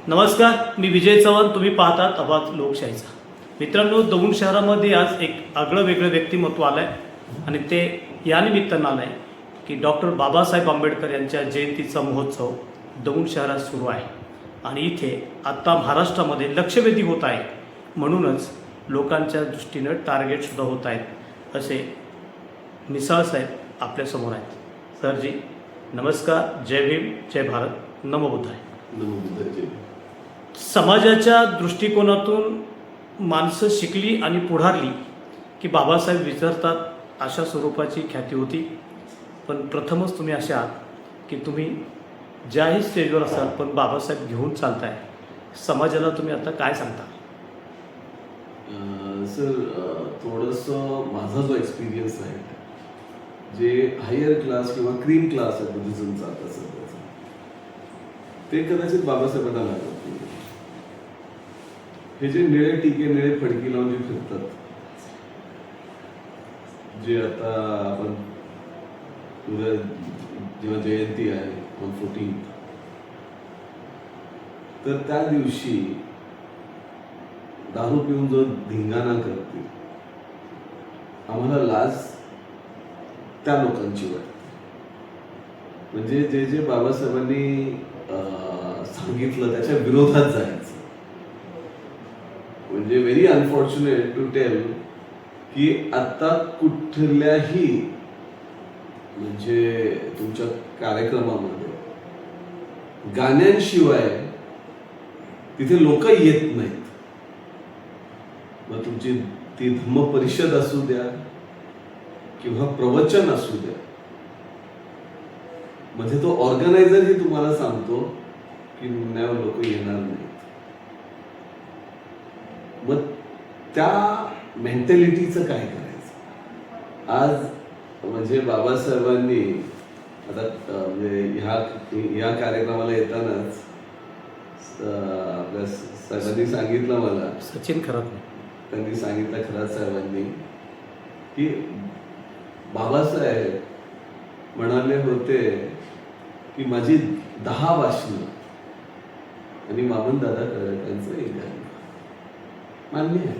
नमस्कार, मी विजय चव्हाण. तुम्ही पाहतात आवाज लोकशाहीचा. मित्रांनो, दौंड शहरामध्ये आज एक आगळं वेगळं व्यक्तिमत्व आलं आहे आणि ते या निमित्तानं आलं आहे की डॉक्टर बाबासाहेब आंबेडकर यांच्या जयंतीचा महोत्सव दौंड शहरात सुरू आहे आणि इथे आत्ता महाराष्ट्रामध्ये लक्षवेधी होत आहे. म्हणूनच लोकांच्या दृष्टीनं टार्गेटसुद्धा होत आहेत. असे मिसाळ साहेब आपल्यासमोर आहेत. सरजी नमस्कार, जय भीम, जय भारत, नमो बुद्धाय. नमो बुद्धाय. समाजाच्या दृष्टिकोनातून माणसं शिकली आणि पुढारली की बाबासाहेब विचारतात अशा स्वरूपाची ख्याती होती. पण प्रथमच तुम्ही अशा आहात की तुम्ही ज्याही स्टेजवर असाल पण बाबासाहेब घेऊन चालताय. समाजाला तुम्ही आता काय सांगता? सर, थोडंसं माझा जो एक्सपिरियन्स आहे, जे हायर क्लास किंवा क्रीम क्लास आहे बुद्धिझमचा आता सध्याचा, ते कदाचित बाबासाहेबांना लागत नाही. हे जे निळे टिके निळे फडकी लावून जे फिरतात, जे आता आपण उद्या जेव्हा जयंती आहे ऑन 14th, तर त्या दिवशी दारू पिऊन जो धिंगाणा करते, आम्हाला लाज त्या लोकांची वाटते. म्हणजे जे जे बाबासाहेबांनी सांगितलं त्याच्या विरोधात जायचं. म्हणजे व्हेरी अनफॉर्च्युनेट टू टेल की आता कुठल्याही म्हणजे तुमच्या कार्यक्रमामध्ये गाण्यांशिवाय तिथे लोक येत नाहीत. मग तुमची ती धम्म परिषद असू द्या किंवा प्रवचन असू द्या, म्हणजे तो ऑर्गनायझरही तुम्हाला सांगतो की लोक येणार नाहीत. मग त्या मेंटॅलिटीचं काय करायचं? आज म्हणजे बाबासाहेबांनी आता म्हणजे ह्या कार्यक्रमाला येतानाच आपल्या साहेबांनी सांगितलं मला, सचिन खरात त्यांनी सांगितलं खरात साहेबांनी की बाबासाहेब म्हणाले होते की माझी 10 भाषणं आणि वामनदादा कर्डकांचं एक गाणं. मान्य आहे,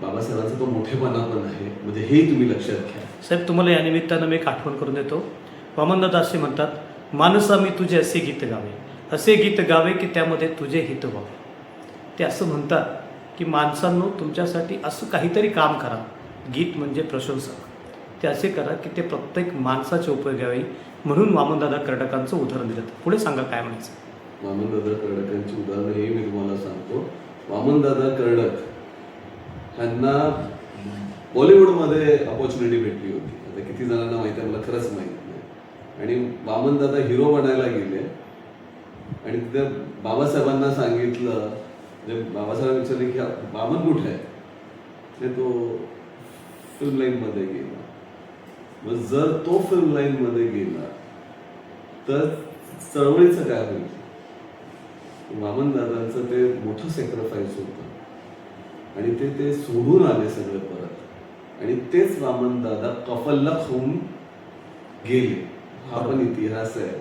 बाबासाहेबांचा तो मोठेपणा पण आहे. म्हणजे हेही तुम्ही लक्षात घ्या. साहेब, तुम्हाला या निमित्तानं मी एक आठवण करून देतो. वामनदादा असे म्हणतात, मानसा मी तुझे असे गीत गावे, असे गीत गावे की त्यामध्ये तुझे हित व्हावे. ते असं म्हणतात की माणसांनो, तुमच्यासाठी असं काहीतरी काम करा. गीत म्हणजे प्रशंसक. ते असे करा की ते प्रत्येक माणसाचे उपयोग यावे. म्हणून वामनदादा कर्डकांचं उदाहरण दिलं. पुढे सांगा काय म्हणायचं. वामनदादा कर्डकांची उदाहरणं हे मी तुम्हाला सांगतो. वामनदादा कर्डक यांना बॉलिवूडमध्ये अपॉर्च्युनिटी भेटली होती. आता किती जणांना माहिती आहे मला खरंच माहित नाही. आणि वामनदादा हिरो बनायला गेले आणि तिथे बाबासाहेबांना सांगितलं, म्हणजे बाबासाहेब विचारले की वामन कुठे आहे? ते तो फिल्म लाईनमध्ये गेला. मग जर तो फिल्म लाईनमध्ये गेला तर चळवळीचं काय होईल? वामनदादांचं ते मोठं सॅक्रिफाईस होतं आणि ते सोडून आले सगळं परत. आणि तेच वामनदादा कफलला खाऊन गेले. हा पण इतिहास आहे.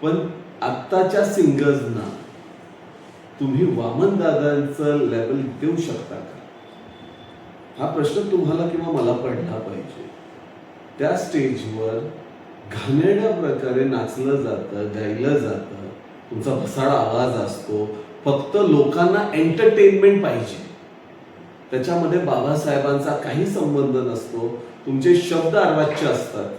पण आत्ताच्या सिंगर्सना तुम्ही वामनदादांचं लेवल देऊ शकता का? हा प्रश्न तुम्हाला किंवा मला पडला पाहिजे. त्या स्टेजवर घाणेरड्या प्रकारे नाचलं जातं, गायलं जातं, तुमचा भसाडा आवाज असतो, फक्त लोकांना एंटरटेनमेंट पाहिजे. त्याच्यामध्ये बाबासाहेबांचा काही संबंध नसतो. तुमचे शब्द अर्वाच्य असतात,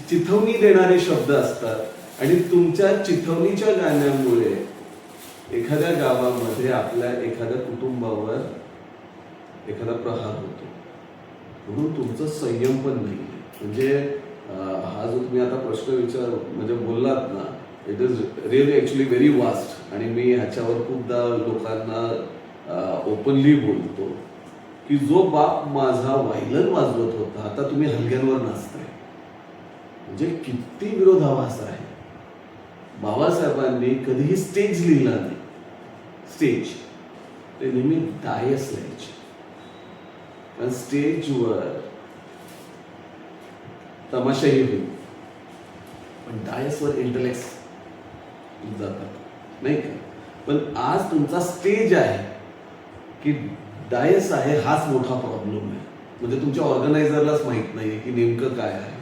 चिथवणी देणारे शब्द असतात आणि तुमच्या चिथवणीच्या गाण्यामुळे एखाद्या गावामध्ये आपल्या एखाद्या कुटुंबावर एखादा प्रहार होतो. म्हणून तुमचं संयम पण नाही. म्हणजे हा जो तुम्ही आता प्रश्न म्हणजे बोललात ना, it is really actually very vast. आणि मी ह्याच्यावर खूपदा लोकांना ओपनली बोलतो की जो बाप माझा व्हायलन वाजवत होता, आता तुम्ही हलग्यांवर नाचताय. म्हणजे किती विरोधाभास आहे. बाबासाहेबांनी कधीही स्टेज लिहिला नाही. स्टेज ते नेहमी डायस लिहायचे. कारण स्टेजवर तमाशाही होईल पण डायसवर इंटलेक्ट जातात नाही का. पण आज तुमचा स्टेज आहे की डायस आहे, हाच मोठा प्रॉब्लेम आहे. म्हणजे तुमच्या ऑर्गनायझरलाच माहित नाहीये की नेमकं काय आहे.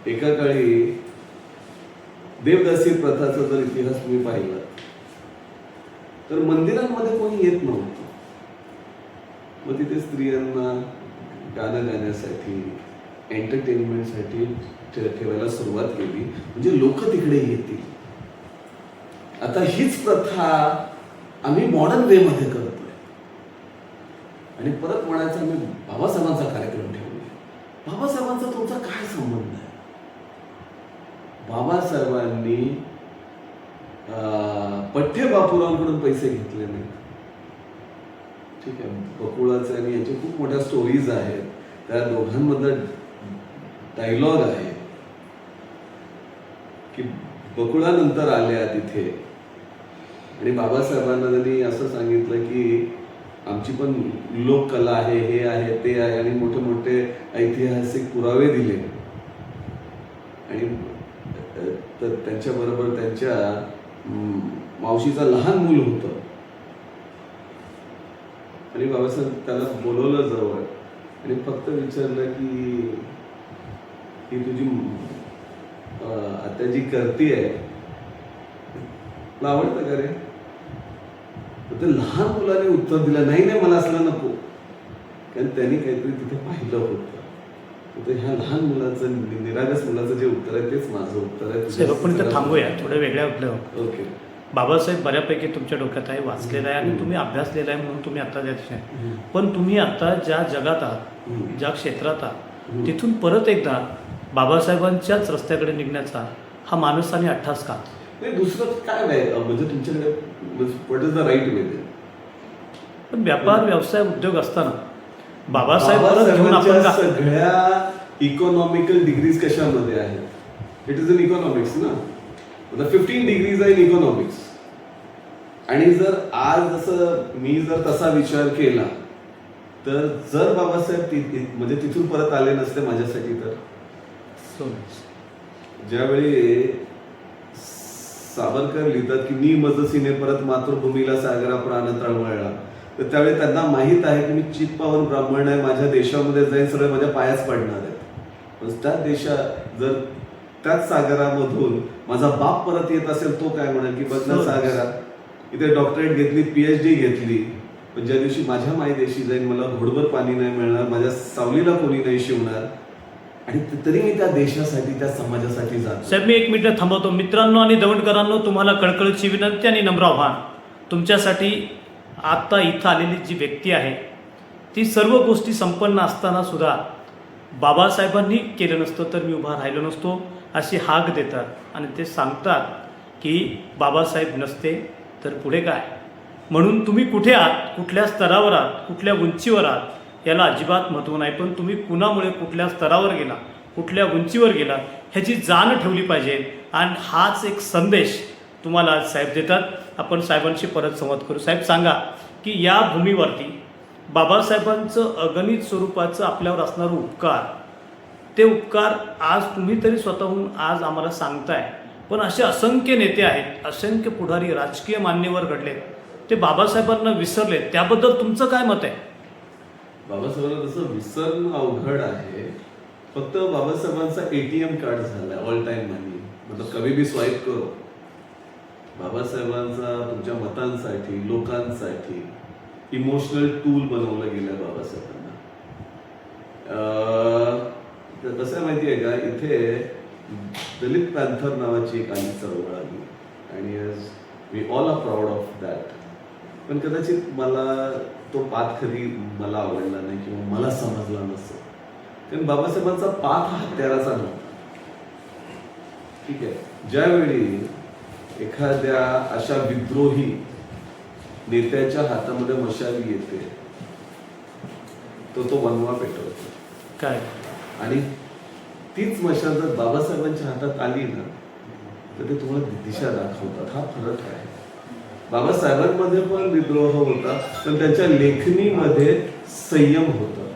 एका काळी देवदासी प्रथाचा जर इतिहास तुम्ही पाहिला तर मंदिरांमध्ये कोणी येत नव्हतं. मग तिथे स्त्रियांना गाणं गाण्यासाठी एंटरटेनमेंटसाठी ठेवायला सुरुवात केली, म्हणजे लोक तिकडे येतील. आता हीच प्रथा आम्ही मॉडर्न वे मध्ये करतोय आणि परत म्हणायचं आम्ही बाबासाहेबांचा कार्यक्रम ठेवूया. बाबासाहेबांचा तुमचा काय संबंध आहे? बाबासाहेबांनी पठ्ठे बापूरावांकडून पैसे घेतले नाहीत. ठीक आहे, बकुळाचे आणि याचे खूप मोठ्या स्टोरीज आहेत. त्या दोघांमधलं डायलॉग आहे की बकुळानंतर आल्या तिथे आणि बाबासाहेबांना त्यांनी असं सांगितलं की आमची पण लोककला आहे, हे आहे, ते आहे, आणि मोठे मोठे ऐतिहासिक पुरावे दिले. आणि त्यांच्याबरोबर त्यांच्या मावशीचं लहान मूल होतं आणि बाबासाहेब त्याला बोलवलं जवळ आणि फक्त विचारलं की ही तुझी आता जी करती आहे तुला आवडतं का रे? तर ते लहान मुलाने उत्तर दिलं, नाही नाही मला असलं नको. कारण त्यांनी काहीतरी तिथे पाहिलं होतं. तर ह्या लहान मुलाचं, निरागस मुलाचं जे उत्तर आहे तेच माझं उत्तर आहे. पण इथं थांबूया, थोडं वेगळ्या आपलं. ओके. बाबासाहेब बऱ्यापैकी तुमच्या डोक्यात आहे, वाचलेला आहे आणि तुम्ही अभ्यासलेला आहे म्हणून तुम्ही आता त्या दिशेने. पण तुम्ही आता ज्या जगात आहात, ज्या क्षेत्रात आहात, तिथून परत एकदा बाबासाहेबांच्याच रस्त्याकडे निघण्याचा हा मानस आणि अट्ठास का? नाही, दुसरं काय नाही. म्हणजे तुमच्याकडे what is the right way. पण व्यापार व्यवसाय उद्योग असताना बाबासाहेब परत घेऊन आपण सगळ्या इकॉनॉमिकल डिग्रीज कशामध्ये आहेत? इट इज इन इकॉनॉमिक्स ना. 15 डिग्रीज आहे इन इकॉनॉमिक्स. आणि जर आज जसं मी जर तसा विचार केला तर जर बाबासाहेब म्हणजे तिथून परत आले नसते माझ्यासाठी, तर ज्यावेळी सावरकर लिहितात की मी मजसीने परत मातृभूमीला सागरा प्राण तळमळला, तर त्यावेळी त्यांना माहित आहे की मी चित्पावन ब्राह्मण आहे, माझ्या देशामध्ये जाईन, सगळे माझ्या पायाच पडणार आहेत. पण त्या देशात जर त्याच सागरामधून माझा बाप परत येत असेल, तो काय म्हणेल की बघ ना सागरा, इथे डॉक्टरेट घेतली, PhD घेतली, पण ज्या दिवशी माझ्या मायदेशी जाईन मला घोडभर पाणी नाही मिळणार, माझ्या सावलीला कोणी नाही शिवणार, आणि तरी मी त्या देशासाठी, त्या समाजासाठी जातो. साहेब, मी 1 मिनिट थांबवतो. मित्रांनो आणि दवंडकरांनो, तुम्हाला कळकळीची विनंती आणि नम्र आव्हान. तुमच्यासाठी आत्ता इथं आलेली जी व्यक्ती आहे ती सर्व गोष्टी संपन्न असताना सुद्धा बाबासाहेबांनी केलं नसतं तर मी उभा राहिलो नसतो अशी हाक देतात आणि ते सांगतात की बाबासाहेब नसते तर पुढे काय. म्हणून तुम्ही कुठे आहात, कुठल्या स्तरावर आहात, कुठल्या उंचीवर आहात याला अजिबात महत्त्व नाही, पण तुम्ही कुणामुळे कुठल्या स्तरावर गेला, कुठल्या उंचीवर गेला ह्याची जाण ठेवली पाहिजे. आणि हाच एक संदेश तुम्हाला आज साहेब देतात. आपण साहेबांशी परत संवाद करू. साहेब, सांगा की या भूमीवरती बाबासाहेबांचं अगणित स्वरूपाचं आपल्यावर असणारं उपकार, ते उपकार आज तुम्ही तरी स्वतःहून आज आम्हाला सांगताय, पण असे असंख्य नेते आहेत, असंख्य पुढारी, राजकीय मान्यवर घडले, ते बाबासाहेबांना विसरले, त्याबद्दल तुमचं काय मत आहे? बाबासाहेबांना तसं विसरणं अवघड आहे. फक्त बाबासाहेबांचा ATM कार्ड झालाय, ऑल टाइम मनी, मतलब कभी भी स्वाईप करो. बाबासाहेबांचा तुमच्या मतांसाठी, लोकांसाठी इमोशनल टूल बनवलं गेलं बाबासाहेबांना. कसं आहे माहिती आहे का, इथे दलित पॅन्थर नावाची एक आली चळवळ आली आणि we all are proud of that. पण कदाचित मला तो पाथ कधी मला आवडला नाही किंवा मला समजला नसेल, कारण बाबासाहेबांचा पाथ हा हत्याराचा नव्हता. ठीक आहे, ज्यावेळी एखाद्या अशा विद्रोही नेत्याच्या हातामध्ये मशाली येते तो वनवा पेटवतो काय, आणि तीच मशाल जर बाबासाहेबांच्या हातात आली ना तर ते तुम्हाला दिशा दाखवतात. हा फरक आहे. बाबासाहेबांमध्ये पण विद्रोह होता, पण त्यांच्या लेखणीमध्ये संयम होता.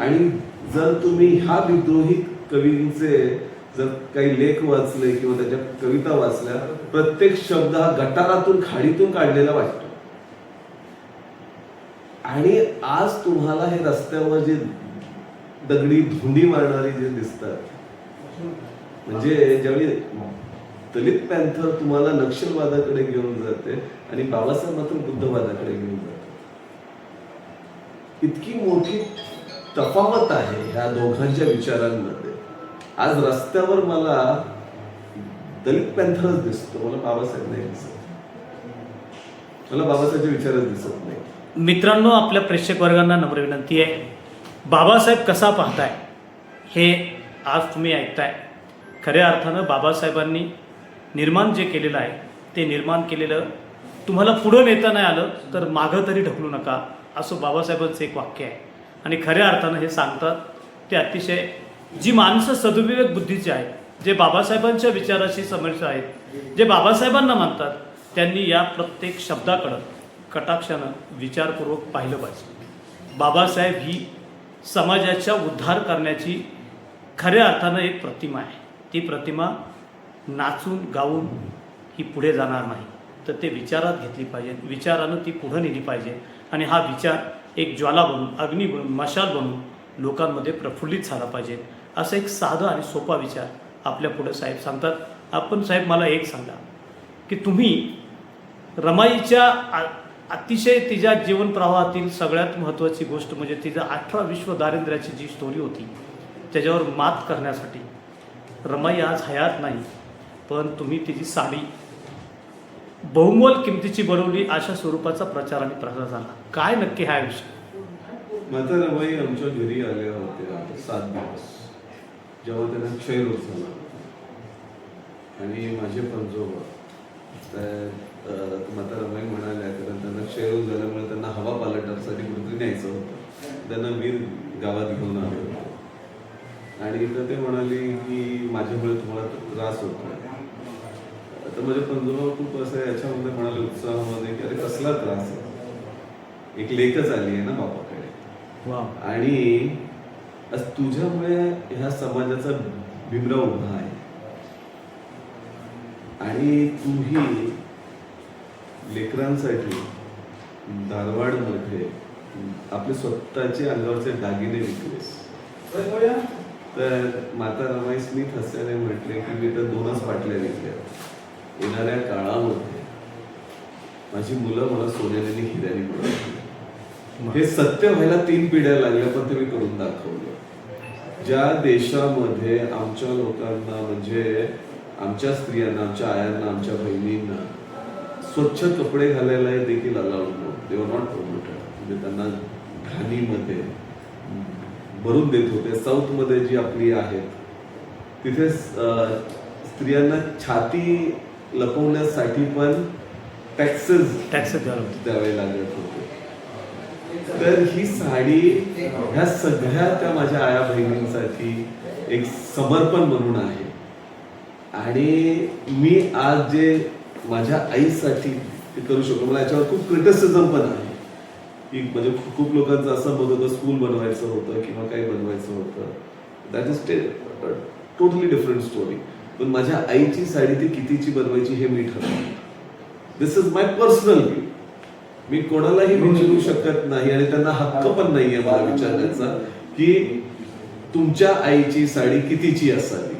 आणि जर तुम्ही ह्या विद्रोही कवींचे जर काही लेख वाचले किंवा त्याच्या कविता वाचल्या, प्रत्येक शब्द हा गटारातून खाडीतून काढलेला वाटतो. आणि आज तुम्हाला हे रस्त्यावर जे दगडी धुंडी मारणारी जे दिसतात, म्हणजे ज्यावेळी दलित पॅन्थर तुम्हाला नक्षलवादाकडे घेऊन जाते आणि बाबासाहेब मात्र बुद्धवादाकडे घेऊन जातात. इतकी मोठी तफावत आहे ह्या दोघांच्या विचारांमध्ये. आज रस्त्यावर मला दलित पॅन्थरच दिसतो, मला बाबासाहेब नाही दिसत, मला बाबासाहेबचे विचारच दिसत नाही. मित्रांनो, आपल्या प्रेक्षक वर्गांना नम्र विनंती आहे, बाबासाहेब कसा पाहताय हे आज तुम्ही ऐकताय. खऱ्या अर्थानं बाबासाहेबांनी निर्माण जे केलेलं आहे ते निर्माण केलेलं तुम्हाला पुढं नेता नाही आलं तर मागं तरी ढकलू नका, असं बाबासाहेबांचं एक वाक्य आहे. आणि खऱ्या अर्थानं हे सांगतात ते अतिशय जी माणसं सदुविवेक बुद्धीची आहेत, जे बाबासाहेबांच्या विचाराशी समरस आहेत, जे बाबासाहेबांना मानतात, त्यांनी या प्रत्येक शब्दाकडं कटाक्षानं विचारपूर्वक पाहिलं पाहिजे. बाबासाहेब ही समाजाच्या उद्धार करण्याची खऱ्या अर्थानं एक प्रतिमा आहे. ती प्रतिमा नाचून गाऊन ही पुढे जाणार नाही, तर ते विचारात घेतली पाहिजे, विचारानं ती पुढं नेली पाहिजे. आणि हा विचार एक ज्वाला बनून, अग्नी बनून, मशाल बनून लोकांमध्ये प्रफुल्लित झाला पाहिजे. असं एक साधा आणि सोपा विचार आपल्या पुढं साहेब सांगतात. आपण साहेब मला एक सांगा की तुम्ही रमाईच्या अतिशय तिच्या जीवनप्रवाहातील सगळ्यात महत्त्वाची गोष्ट म्हणजे तिचं 18 विश्व दारिद्र्याची जी स्टोरी होती, त्याच्यावर मात करण्यासाठी रमाई आज हयात नाही, पण तुम्ही तिची साडी बहुमोल किमतीची बनवली, अशा स्वरूपाचा प्रचार आणि प्रसार झाला. काय नक्की हा विषय? माता रमाई आमच्या घरी आल्या होत्या 7 दिवस, जेव्हा त्यांना क्षयरोग झाला. आणि माझे पंजोबा माता रमाई म्हणाल्या, कारण त्यांना क्षयरोग झाल्यामुळे त्यांना हवा पालटासाठी कुठेतरी न्यायचं होतं, त्यांना वीर गावात घेऊन आले होते. आणि तर ते म्हणाले की माझ्यामुळे तुम्हाला त्रास होतो. तर माझे पंजोबा खूप असं याच्यामध्ये म्हणाले उत्साहामध्ये की अरे कसला त्रास आहे, एक लेखच आली आहे ना बापाकडे, आणि आज तुझ्यामुळे ह्या समाजाचा भीमराव उभा आहे, आणि तूही लेकरांसाठी धारवाडमध्ये आपले स्वतःचे अंगावरचे दागिने विकलेस. तर माता रमाई स्मिथ हसल्याने म्हटले की मी तर 2च बाटल्या विकल्या, येणाऱ्या काळामध्ये माझी मुलं मला सोन्याने आणि हिऱ्याने मिळवतील. हे सत्य व्हायला 3 पिढ्या लागल्या, पण ते मी करून दाखवलं. ज्या देशामध्ये आमच्या लोकांना, म्हणजे आमच्या स्त्रियांना, आमच्या आयांना, आमच्या बहिणींना स्वच्छ कपडे घालायला देखील अलाउड नव्हते, दे वर नॉट प्रमोटेड, म्हणजे त्यांना घाणीमध्ये भरून देत होते. साऊथमध्ये जी आपली आहेत तिथे स्त्रियांना छाती लपवण्यासाठी पण टॅक्सेस द्यावे लागत होते. तर ही साडी ह्या सगळ्या त्या माझ्या आया बहिणींसाठी एक समर्पण म्हणून आहे. आणि मी आज जे माझ्या आईसाठी ते करू शकतो, मला याच्यावर खूप क्रिटिसिझम पण आहे की म्हणजे खूप लोकांचं असं मत होतं स्कूल बनवायचं होतं किंवा काही बनवायचं होतं, that is totally different story. पण माझ्या आईची साडी ती कितीची बनवायची हे मी ठरवलं. दिस इज माय पर्सनल व्ह्यू. मी कोणालाही विचारू शकत नाही आणि त्यांना हक्क पण नाहीये मला विचारण्याचा की तुमच्या आईची साडी कितीची असावी.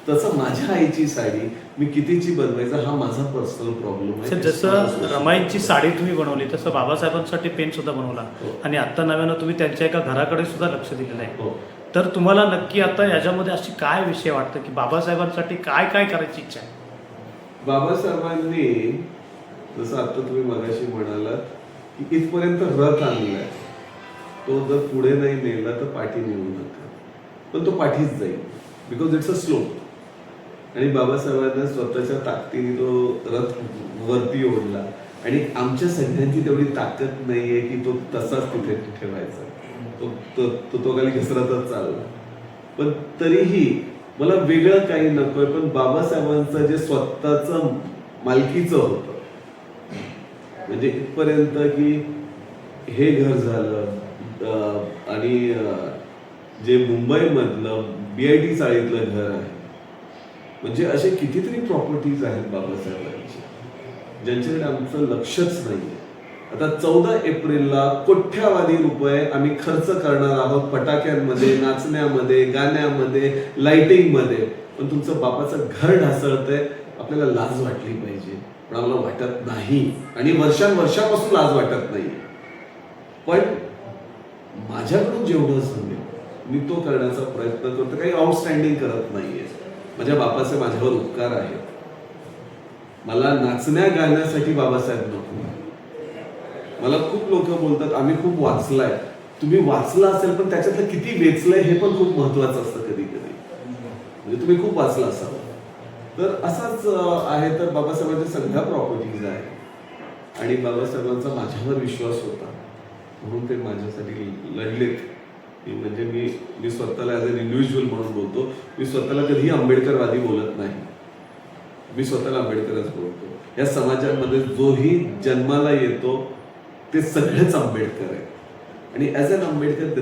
तसं माझ्या आईची साडी मी कितीची बनवायचा हा माझा पर्सनल प्रॉब्लेम आहे. जसं रमाईंची साडी तुम्ही बनवली तसं बाबासाहेबांसाठी पेन सुद्धा बनवला, आणि आता नव्यानं तुम्ही त्यांच्या एका घराकडे सुद्धा लक्ष दिलेलं आहे. तर तुम्हाला नक्की आता याच्यामध्ये अशी काय विषय वाटतं की बाबासाहेबांसाठी काय काय करायची इच्छा आहे? बाबासाहेबांनी जसं आता तुम्ही मगाशी म्हणालात की इथपर्यंत रथ आणलाय, तो जर पुढे नाही नेला तर पाठी नेऊ नका, पण तो पाठीच जाईल, बिकॉज इट्स अ स्लोप. आणि बाबासाहेबांना स्वतःच्या ताकदीने तो रथ वरती ओढला, आणि आमच्या सगळ्यांची तेवढी ताकद नाहीये की तो तसाच तिथे ठेवायचा, तो खाली घसरतच चालला. पण तरीही मला वेगळं काही नकोय, पण बाबासाहेबांचं जे स्वतःचं मालकीचं होतं, म्हणजे इथपर्यंत की हे घर झालं आणि जे मुंबईमधलं BIT चाळीतलं घर आहे. म्हणजे असे कितीतरी प्रॉपर्टीज आहेत बाबासाहेबांची ज्यांच्याकडे आमचं लक्षच नाहीये. आता 14 एप्रिलला कोट्यावधी रुपये आम्ही खर्च करणार आहोत फटाक्यांमध्ये, नाचण्यामध्ये, गाण्यामध्ये, लाइटिंगमध्ये. पण तुमचं बापाचं घर ढासळतंय, आपल्याला लाज वाटली पाहिजे, पण आम्हाला वाटत नाही आणि वर्षांवर्षापासून लाज वाटत नाही. पण माझ्याकडून जेवढं जमेल मी तो करण्याचा प्रयत्न करतो. काही आउटस्टँडिंग करत नाहीये. माझ्या बापाचे माझ्यावर उपकार आहेत. मला नाचण्या गाण्यासाठी बाबासाहेब नको. मला खूप लोक बोलतात आम्ही खूप वाचलाय. तुम्ही वाचला असेल पण त्याच्यातलं किती वेचलंय हे पण खूप महत्वाचं असतं कधी कधी. म्हणजे तुम्ही खूप वाचला असावं. तर असाच आहे. तर बाबासाहेबांच्या सगळ्या प्रॉपर्टीज आहेत आणि बाबासाहेबांचा माझ्यावर विश्वास होता म्हणून ते माझ्यासाठी लढलेत. म्हणजे मी स्वतःला ॲज अन इंडिव्हिज्युअल म्हणून बोलतो. मी स्वतःला कधीही आंबेडकरवादी बोलत नाही. मी स्वतःला आंबेडकरच बोलतो. या समाजामध्ये जोही जन्माला येतो ते सगळेच आंबेडकर आहे आणि as an Ambedkar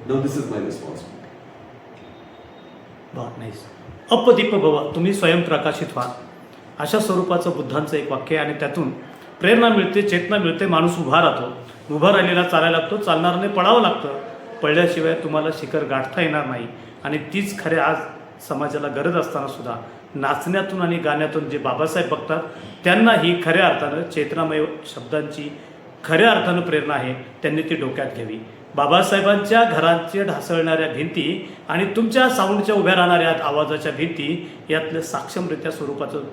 now this is my responsibility. Nice. अपदीप भव, तुम्ही स्वयंप्रकाशित व्हा, अशा स्वरूपाचं बुद्धांचं एक वाक्य आहे आणि त्यातून प्रेरणा मिळते, चेतना मिळते, माणूस उभा राहतो. उभा राहिलेला चालायला लागतो, चालणाऱ्याने पळावं लागतं. पळल्याशिवाय तुम्हाला शिखर गाठता येणार नाही आणि तीच खरे आज समाजाला गरज असताना सुद्धा नाचण्यातून आणि गाण्यातून जे बाबासाहेब बघतात त्यांना ही खऱ्या अर्थानं चेतनामय शब्दांची खऱ्या अर्थानं प्रेरणा आहे. त्यांनी ती डोक्यात घ्यावी. बाबासाहेबांच्या घरांच्या ढासळणाऱ्या भिंती आणि तुमच्या साऊंडच्या उभ्या राहणाऱ्या आवाजाच्या भिंती यातलं साक्षमरित्या स्वरूपाचं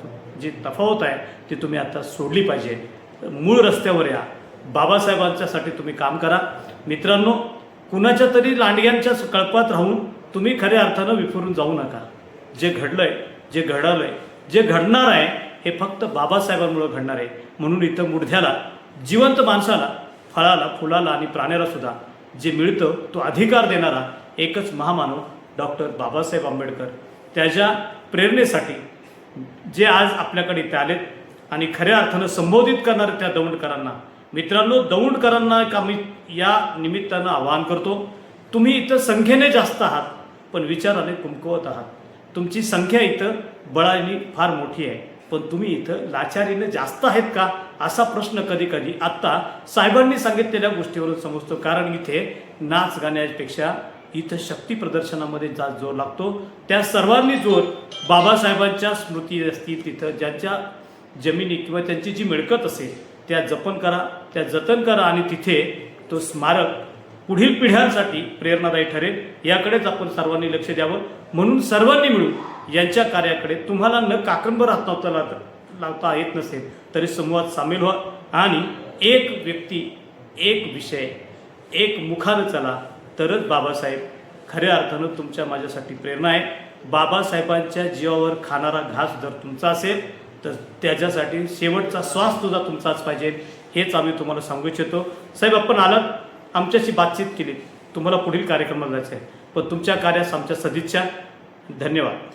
जी तफावत आहे ती तुम्ही आता सोडली पाहिजे. मूळ रस्त्यावर या. बाबासाहेबांच्यासाठी तुम्ही काम करा. मित्रांनो, कुणाच्या तरी लांडग्यांच्या कळपात राहून तुम्ही खऱ्या अर्थानं विफरून जाऊ नका. जे घडलंय, जे घडलंय, जे घडणार आहे हे फक्त बाबासाहेबांमुळे घडणार आहे. म्हणून इथं मुर्द्याला, जिवंत माणसाला, फळाला, फुलाला आणि प्राण्याला सुद्धा जे मिळतं तो अधिकार देणारा एकच महामानव डॉक्टर बाबासाहेब आंबेडकर. त्याच्या प्रेरणेसाठी जे आज आपल्याकडे इथे आलेत आणि खऱ्या अर्थानं संबोधित करणारे त्या दौंडकरांना, मित्रांनो, दौंडकरांना एक आम्ही या निमित्तानं आवाहन करतो. तुम्ही इथं संख्येने जास्त आहात पण विचाराने कुमकुवत आहात. तुमची संख्या इथं बळाने फार मोठी आहे पण तुम्ही इथं लाचारीने जास्त आहेत का असा प्रश्न कधी कधी आत्ता साहेबांनी सांगितलेल्या गोष्टीवरून समजतो. कारण इथे नाच गाण्यापेक्षा इथं शक्ती प्रदर्शनामध्ये जास्त जोर लागतो. त्या सर्वांनी जोर बाबासाहेबांच्या स्मृती असतील तिथं ज्यांच्या जमिनी किंवा त्यांची जी मिळकत असेल त्या जपन करा, त्या जतन करा आणि तिथे तो स्मारक पुढील पिढ्यांसाठी प्रेरणादायी ठरेल याकडेच आपण सर्वांनी लक्ष द्यावं. म्हणून सर्वांनी मिळून यांच्या कार्याकडे तुम्हाला न काकणभर हात लावता येत नसेल तरी समूहात सामील व्हा आणि एक व्यक्ती, एक विषय, एक मुखानं चला तरच बाबासाहेब खऱ्या अर्थानं तुमच्या माझ्यासाठी प्रेरणा आहे. बाबासाहेबांच्या जीवावर खाणारा घास जर तुमचा असेल तर त्याच्यासाठी शेवटचा श्वास सुद्धा तुमचाच पाहिजे हेच आम्ही तुम्हाला सांगू इच्छितो. साहेब, आपण आलात, आमच्याशी बातचीत केली, तुम्हाला पुढील कार्यक्रमाला जायचं आहे पण तुमच्या कार्यास आमच्या सदिच्छा. धन्यवाद.